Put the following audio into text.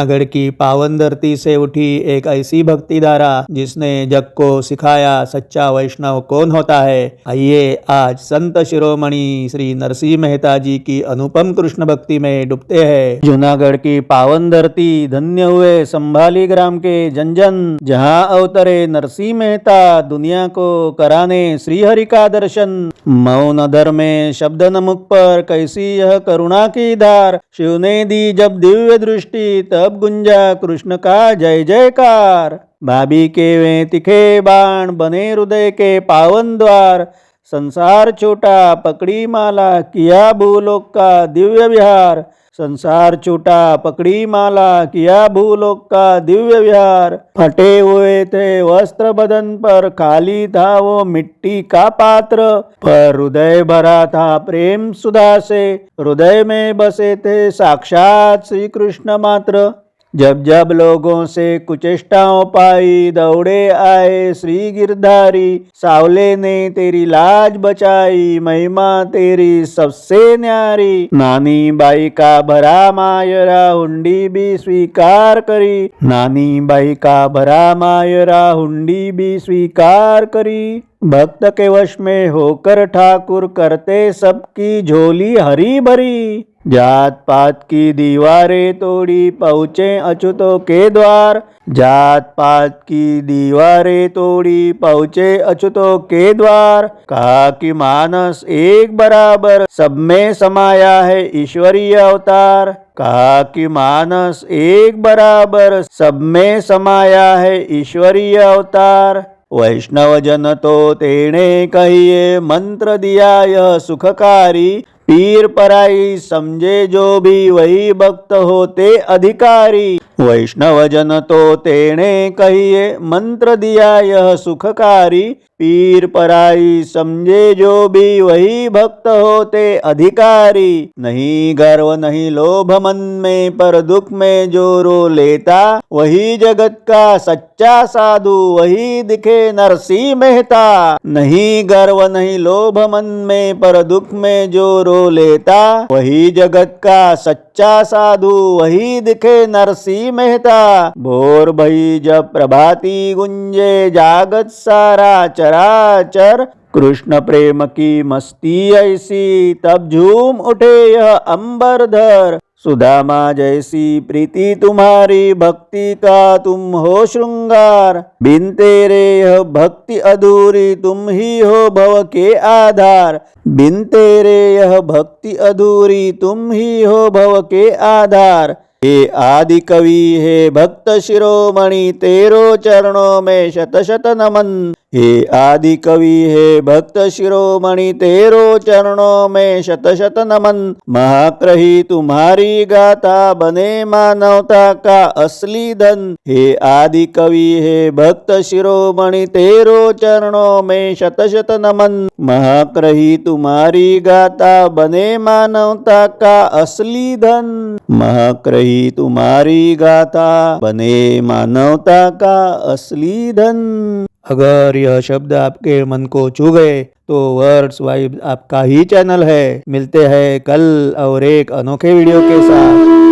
जूनागढ़ की पावन धरती से उठी एक ऐसी भक्ति धारा जिसने जग को सिखाया सच्चा वैष्णव कौन होता है। आइए आज संत शिरोमणि श्री नरसिंह मेहता जी की अनुपम कृष्ण भक्ति में डूबते हैं। जूनागढ़ की पावन धरती धन्य हुए संभाली ग्राम के जन जन, जहाँ अवतरे नरसिंह मेहता दुनिया को कराने श्री हरि का दर्शन। मौन धर में शब्द न मुख पर कैसी यह करुणा की धार, शिव ने दी जब दिव्य दृष्टि तब गुंजा कृष्ण का जय जयकार। भाभी के वे तिखे बाण बने हृदय के पावन द्वार, संसार छोटा पकड़ी माला किया भूलोक का दिव्य विहार। संसार छोटा पकड़ी माला किया भूलोक का दिव्य विहार। फटे हुए थे वस्त्र बदन पर, खाली था वो मिट्टी का पात्र, पर हृदय भरा था प्रेम सुधा से, हृदय में बसे थे साक्षात श्री कृष्ण मात्र। जब जब लोगों से कुचेष्टाओं पाई, दौड़े आए श्री गिरधारी, सावले ने तेरी लाज बचाई, महिमा तेरी सबसे न्यारी। नानी बाई का भरा मायरा हुंडी भी स्वीकार करी, नानी बाई का भरा मायरा हुंडी भी स्वीकार करी। भक्त के वश में होकर ठाकुर करते सबकी झोली हरी भरी। जात पात की दीवारें तोड़ी पहुँचे अछूतों के द्वार, जात पात की दीवारें तोड़ी पहुँचे अछूतों के द्वार। कहा कि मानस एक बराबर सब में समाया है ईश्वरीय अवतार, कहा कि मानस एक बराबर सब में समाया है ईश्वरीय अवतार। वैष्णव जन तो तेने कहिए मंत्र दिया यह सुखकारी, पीर पराई समझे जो भी वही भक्त होते अधिकारी। वैष्णव जन तो तेने कहिए मंत्र दिया यह सुखकारी, पीर पराई समझे जो भी वही भक्त होते अधिकारी। नहीं गर्व नहीं लोभ मन में, पर दुख में जो रो लेता, वही जगत का सच्चा साधु वही दिखे नरसिंह मेहता। नहीं गर्व नहीं लोभ मन में, पर दुख में जो रो लेता, वही जगत का सच्चा साधु वही दिखे नरसिंह मेहता। भोर भई जब प्रभाती गुंजे जागत सारा चराचर, कृष्ण प्रेम की मस्ती ऐसी तब झूम उठे यह अंबरधर। सुदामा जैसी प्रीति तुम्हारी भक्ति का तुम हो श्रृंगार, बिन तेरे यह भक्ति अधूरी तुम ही हो भव के आधार। बिन तेरे यह भक्ति अधूरी तुम ही हो भव के आधार। हे आदि कवि हे भक्त शिरोमणि तेरो चरणों में शत शत नमन। हे आदि कवि हे भक्त शिरोमणि तेरो चरणों में शत शत नमन। महाक्रही तुम्हारी गाथा बने मानवता का असली धन। हे आदि कवि हे भक्त शिरोमणि तेरो चरणों में शत शत नमन। महाक्रही तुम्हारी गाथा बने मानवता का असली धन। महाक्रही तुम्हारी गाथा बने मानवता का असली धन। अगर यह शब्द आपके मन को छू गए तो वर्ड्स वाइब आपका ही चैनल है। मिलते हैं कल और एक अनोखे वीडियो के साथ।